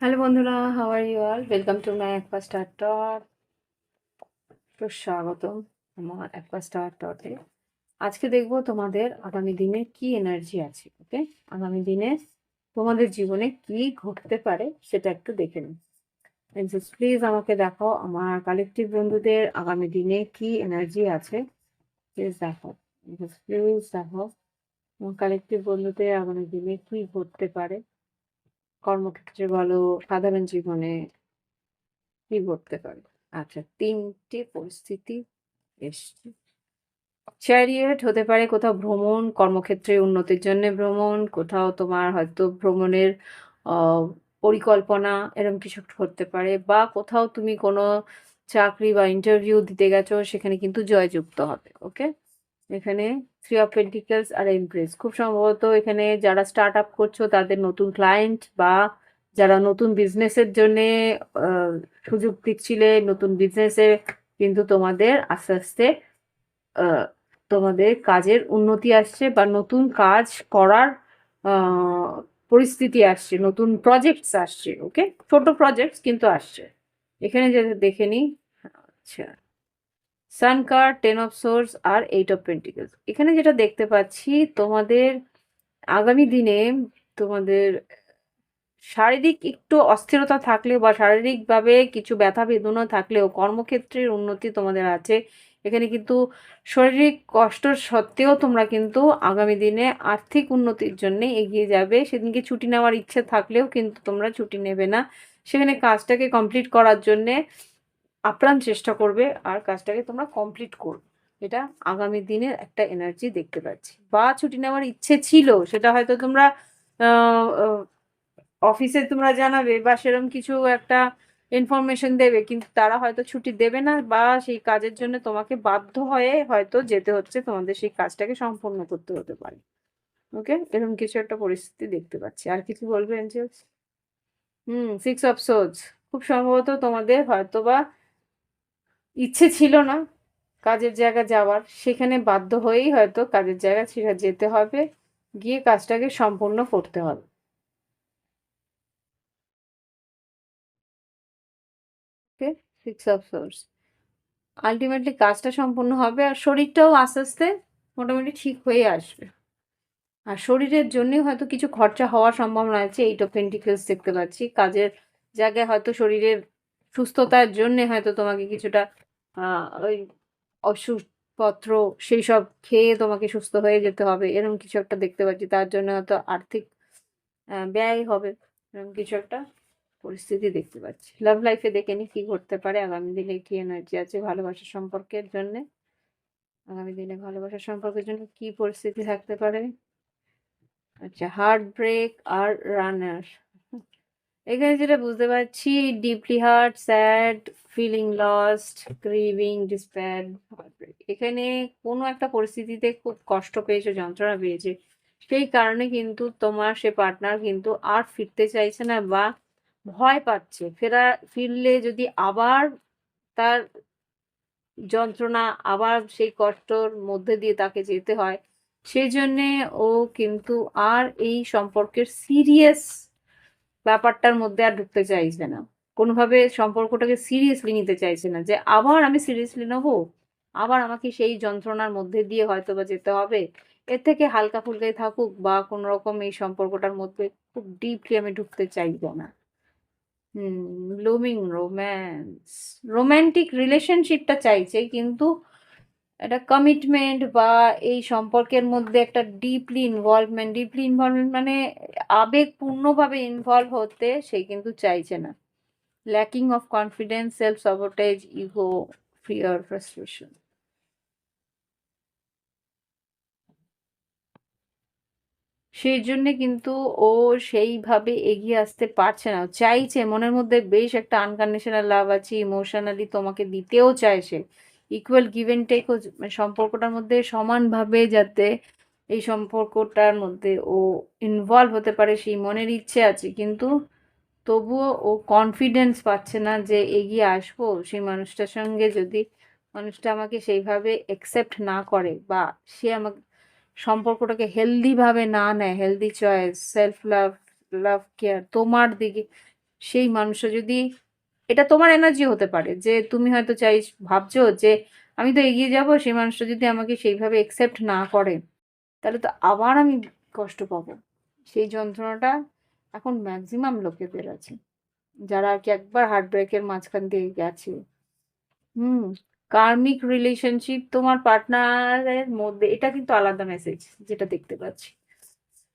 Hello বন্ধুরা, how are you all? Welcome to my aqua star talk. সুস্বাগতম আমার aqua star টকে। আজকে দেখবো তোমাদের আগামী দিনে কি এনার্জি আছে। ওকে, আগামী দিনে তোমাদের জীবনে কি ঘটতে পারে সেটা একটু দেখে নিন। প্লিজ আমাকে দেখাও আমার কালেকটিভ বন্ধুদের আগামী দিনে কি এনার্জি আছে। প্লিজ দেখো, প্লিজ দেখো আমার কালেকটিভ বন্ধুদের আগামী দিনে কি ঘটতে পারে, কর্মক্ষেত্রে বলো, সাধারণ জীবনে কি ঘটতে পারে। আচ্ছা, তিনটে পরিস্থিতি এসছে। চ্যারিয়েট হতে পারে কোথাও ভ্রমণ, কর্মক্ষেত্রে উন্নতির জন্য ভ্রমণ, কোথাও তোমার হয়তো ভ্রমণের আহ, পরিকল্পনা এরকম কিছু একটা হতে পারে, বা কোথাও তুমি কোনো চাকরি বা ইন্টারভিউ দিতে গেছো, সেখানে কিন্তু জয়যুক্ত হবে। ওকে, এখানে থ্রি অফ পেন্টিকলস আর এমপ্রেস, খুব সম্ভবত এখানে যারা স্টার্ট আপ করছো তাদের নতুন ক্লায়েন্ট, বা যারা নতুন বিজনেসের জন্য সুযোগ দিচ্ছিলে, নতুন বিজনেসে কিন্তু তোমাদের আস্তে আস্তে আহ, তোমাদের কাজের উন্নতি আসছে, বা নতুন কাজ করার আহ, পরিস্থিতি আসছে, নতুন প্রজেক্টস আসছে। ওকে, ছোট প্রজেক্টস কিন্তু আসছে। এখানে যে দেখে নিই। আচ্ছা, sun card, ten of swords আর এইট অফ পেন্টিকলস। এখানে যেটা দেখতে পাচ্ছি, তোমাদের আগামী দিনে তোমাদের শারীরিক একটু অস্থিরতা থাকলেও, বা শারীরিকভাবে কিছু ব্যথা বেদনা থাকলেও, কর্মক্ষেত্রের উন্নতি তোমাদের আছে। এখানে কিন্তু শারীরিক কষ্ট সত্ত্বেও তোমরা কিন্তু আগামী দিনে আর্থিক উন্নতির জন্য এগিয়ে যাবে। সেদিনকে ছুটি নেওয়ার ইচ্ছে থাকলেও কিন্তু তোমরা ছুটি নেবে না, সেখানে কাজটাকে কমপ্লিট করার জন্যে আপ্রাণ চেষ্টা করবে, আর কাজটাকে তোমরা কমপ্লিট করবে। এটা আগামী দিনের একটা এনার্জি দেখতে পাচ্ছি। বা ছুটি নেওয়ার ইচ্ছে ছিল, সেটা হয়তো তোমরা অফিসে তোমরা জানাবে, বা সেরকম কিছু একটা ইনফরমেশন দেবে, কিন্তু তারা হয়তো ছুটি দেবে না, বা সেই কাজের জন্য তোমাকে বাধ্য হয়ে হয়তো যেতে হচ্ছে, তোমাদের সেই কাজটাকে সম্পূর্ণ করতে হতে পারে। ওকে, এরকম কিছু একটা পরিস্থিতি দেখতে পাচ্ছি। আর কিছু বলবে এঞ্জেলস? সিক্স অফ সোর্ডস, খুব সম্ভবত তোমাদের হয়তোবা ইচ্ছে ছিল না কাজের জায়গা যাওয়ার, সেখানে বাধ্য হয়েই হয়তো কাজের জায়গা ছেড়ে যেতে হবে, গিয়ে কাজটাকে সম্পূর্ণ করতে হবে। ওকে, সিক্স অফ সোর্স, আলটিমেটলি কাজটা সম্পূর্ণ হবে, আর শরীরটাও আস্তে আস্তে মোটামুটি ঠিক হয়ে আসবে। আর শরীরের জন্যই হয়তো কিছু খরচা হওয়ার সম্ভাবনা আছে। এইট অফ পেন্টিকলস দেখতে পাচ্ছি, কাজের জায়গায় হয়তো শরীরের সুস্থতার জন্য হয়তো তোমাকে কিছুটা ওই ওষুধপত্র সেই সব খেয়ে তোমাকে সুস্থ হয়ে যেতে হবে, এরকম কিছু একটা দেখতে পাচ্ছি। তার জন্য হয়তো আর্থিক ব্যয় হবে, এরকম কিছু একটা পরিস্থিতি দেখতে পাচ্ছি। লাভ লাইফে দেখে নি কি ঘটতে পারে আগামী দিনে, কি এনার্জি আছে ভালোবাসা সম্পর্কের জন্য। আগামী দিনে ভালোবাসা সম্পর্কের জন্য কি পরিস্থিতি থাকতে পারে। আচ্ছা, হার্ট ব্রেক আর রানার। এখানে যেটা বুঝতে পারছি, deeply hurt, sad, feeling lost, grieving, despair, heartbreak. এখানে কোনো একটা পরিস্থিতিতে খুব কষ্ট পেয়েছো, যন্ত্রণা পেয়েছে, সেই কারণে কিন্তু তোমার সে পার্টনার কিন্তু আর ফিরতে চাইছে না, বা ভয় পাচ্ছে। ফিরলে যদি আবার তার যন্ত্রণা, আবার সেই কষ্টর মধ্যে দিয়ে তাকে যেতে হয়, সেই জন্যে ও কিন্তু আর এই সম্পর্কের সিরিয়াস ব্যাপারটার মধ্যে আর ঢুকতে চাইছে না। কোনোভাবে সম্পর্কটাকে সিরিয়াসলি নিতে চাইছে না, যে আবার আমি সিরিয়াসলি নেবো, আবার আমাকে সেই যন্ত্রণার মধ্যে দিয়ে হয়তো বা যেতে হবে। এর থেকে হালকা ফুলকাই থাকুক, বা কোনো রকম এই সম্পর্কটার মধ্যে খুব ডিপলি আমি ঢুকতে চাইবো না। ব্লুমিং রোম্যান্স, রোম্যান্টিক রিলেশনশিপটা চাইছে, কিন্তু একটা কমিটমেন্ট বা এই সম্পর্কের মধ্যে একটা ডিপলি ইনভলভমেন্ট মানে আবেগপূর্ণভাবে ইনভলভ হতে সে কিন্তু চাইছে না। Lacking of confidence, self sabotage, ego, fear, frustration. সেই জন্যে কিন্তু ও সেইভাবে এগিয়ে আসতে পারছে না। চাইছে, মনের মধ্যে বেশ একটা আনকন্ডিশনাল লাভ আছে, ইমোশনালি তোমাকে দিতেও চায় সে। ইকুয়াল গিভ অ্যান্ড টেক, সম্পর্কটার মধ্যে সমানভাবে যাতে এই সম্পর্কটার মধ্যে ও ইনভলভ হতে পারে সেই মনের ইচ্ছে আছে, কিন্তু তবুও ও কনফিডেন্স পাচ্ছে না যে এগিয়ে আসবো সেই মানুষটার সঙ্গে, যদি মানুষটা আমাকে সেইভাবে একসেপ্ট না করে বা সে আমাকে সম্পর্কটাকে হেলদি ভাবে না নেয়, হেলদি চয়েস, সেলফ লাভ, লাভ কেয়ার তোমার দিকে, সেই মানুষটা যদি, এটা তোমার এনার্জি হতে পারে যে তুমি হয়তো ভাবছো যে আমি তো এগিয়ে যাব, সেই মানুষটা যদি আমাকে সেইভাবে একসেপ্ট না করে তাহলে তো আবার আমি কষ্ট পাবো। সেই যন্ত্রণাটা এখন ম্যাক্সিমাম লোকেদের আছে, যারা আর কি একবার হার্ট ব্রেকের মাঝখান দিয়ে গেছে। হুম। কার্মিক রিলেশনশিপ তোমার পার্টনারের মধ্যে, এটা কিন্তু আলাদা মেসেজ যেটা দেখতে পাচ্ছি।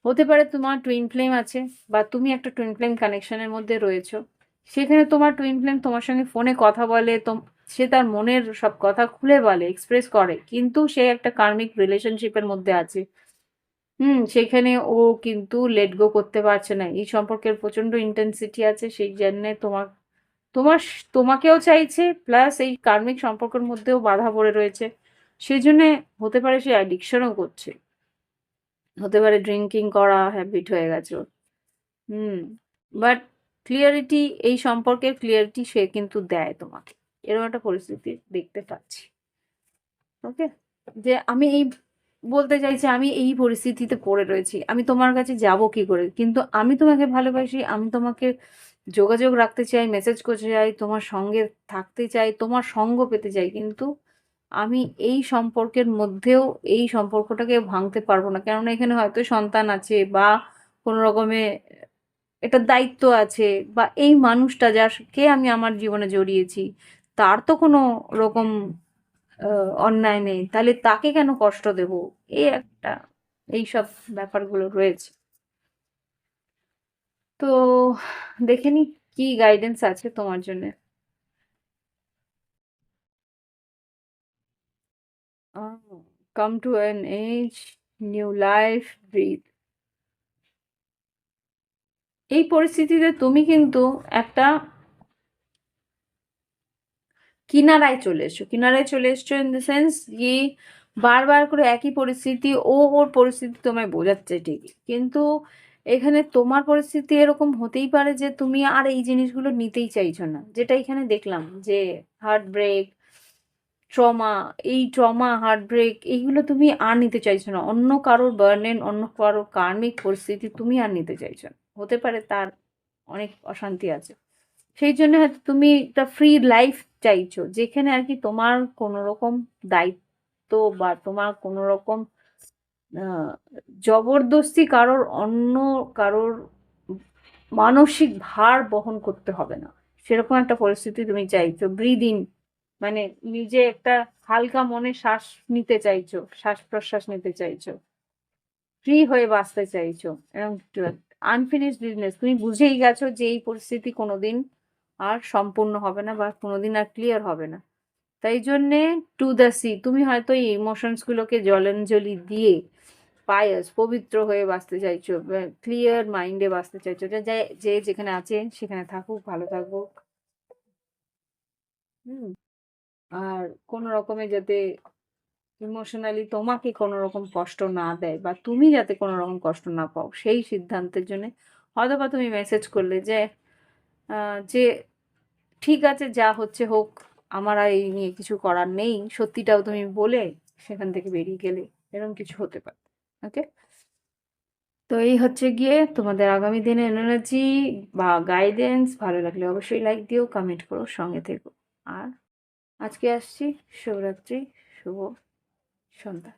হতে পারে তোমার টুইন ফ্লেম আছে, বা তুমি একটা টুইন ফ্লেম কানেকশনের মধ্যে রয়েছো, সেখানে তোমার টুইন ফ্লেম তোমার সঙ্গে ফোনে কথা বলে, সে তার মনের সব কথা খুলে বলে, এক্সপ্রেস করে, কিন্তু সে একটা কার্মিক রিলেশনশিপের মধ্যে আছে। সেখানে ও কিন্তু লেট গো করতে পারছে না, এই সম্পর্কের প্রচন্ড ইন্টেন্সিটি আছে, সেই জন্য তোমার তোমাকেও চাইছে, প্লাস এই কার্মিক সম্পর্কের মধ্যেও বাধা পড়ে রয়েছে। সেই জন্য হতে পারে সে অ্যাডিকশনও করছে, হতে পারে ড্রিঙ্কিং করা হ্যাবিট হয়ে গেছে ওর। হুম। বাট ক্লিয়ারিটি, এই সম্পর্কের ক্লিয়ারিটি সে কিন্তু দেয় তোমাকে, এরকম একটা পরিস্থিতি দেখতে পাচ্ছি। ওকে, যে আমি এই বলতে চাইছি, আমি এই পরিস্থিতিতে পড়ে রয়েছি, আমি তোমার কাছে যাব কি করে, কিন্তু আমি তোমাকে ভালোবাসি, আমি তোমাকে যোগাযোগ রাখতে চাই, মেসেজ করতে চাই, তোমার সঙ্গে থাকতে চাই, তোমার সঙ্গ পেতে চাই, কিন্তু আমি এই সম্পর্কের মধ্যেও এই সম্পর্কটাকে ভাঙতে পারবো না, কেননা এখানে হয়তো সন্তান আছে, বা কোনো রকমে এটা দায়িত্ব আছে, বা এই মানুষটা যাকে আমি আমার জীবনে জড়িয়েছি তার তো কোনো রকম অন্যায় নেই, তাহলে তাকে কেন কষ্ট দেব, এই একটা, এইসব ব্যাপারগুলো রয়েছে। তো দেখে নি কি গাইডেন্স আছে তোমার জন্য। Come to an age, new life, breath. এই পরিস্থিতিতে তুমি কিন্তু একটা কিনারায় চলে এসছো, কিনারায় চলে এসছো ইন দ্য সেন্স কি, বারবার করে একই পরিস্থিতি, ওর পরিস্থিতি তোমায় বোঝাচ্ছে ঠিকই, কিন্তু এখানে তোমার পরিস্থিতি এরকম হতেই পারে যে তুমি আর এই জিনিসগুলো নিতেই চাইছো না, যেটা এখানে দেখলাম যে হার্ট ব্রেক, ট্রমা, এই ট্রমা, হার্ট ব্রেক, এইগুলো তুমি আর নিতে চাইছো না, অন্য কারোর বার্ডেন, অন্য কারোর কার্মিক পরিস্থিতি তুমি আর নিতে চাইছো না, হতে পারে তার অনেক অশান্তি আছে, সেই জন্য হয়তো তুমি একটা ফ্রি লাইফ চাইছো, যেখানে আর কি তোমার কোনো রকম দায়িত্ব বা তোমার কোনো রকম আহ, জবরদস্তি কারোর মানসিক ভার বহন করতে হবে না, সেরকম একটা পরিস্থিতি তুমি চাইছো। ব্রিদ ইন, মানে নিজে একটা হালকা মনে শ্বাস নিতে চাইছো, শ্বাস প্রশ্বাস নিতে চাইছো, ফ্রি হয়ে বাঁচতে চাইছো, এরকম আনফিনিশ বিজনেস, তুমি বুঝেই গেছো যে এই পরিস্থিতি কোনোদিন আর সম্পূর্ণ হবে না, বা কোনোদিন আর ক্লিয়ার হবে না, তাই জন্যে টু দ্য সি, তুমি হয়তো এই ইমোশনস গুলোকে জলাঞ্জলি দিয়ে পায়াস পবিত্র হয়ে বাঁচতে চাইছো, ক্লিয়ার মাইন্ডে বাঁচতে চাইছো, যে যে যেখানে আছে সেখানে থাকুক, ভালো থাকুক। হুম। আর কোনো রকমে যাতে ইমোশনালি তোমাকে কোনো রকম কষ্ট না দেয়, বা তুমি যাতে কোনো রকম কষ্ট না পাও, সেই সিদ্ধান্তের জন্য হয়তো বা তুমি মেসেজ করলে যে ঠিক আছে, যা হচ্ছে হোক, আমার আর এই নিয়ে কিছু করার নেই, সত্যিটাও তুমি বলে সেখান থেকে বেরিয়ে গেলে, এরকম কিছু হতে পারে। ওকে, তো এই হচ্ছে গিয়ে তোমাদের আগামী দিনের এনার্জি বা গাইডেন্স। ভালো লাগলে অবশ্যই লাইক দিও, কমেন্ট করো, সঙ্গে থেকো। আর আজকে আসছি, শুভরাত্রি, শুভ সন্ধ্যা।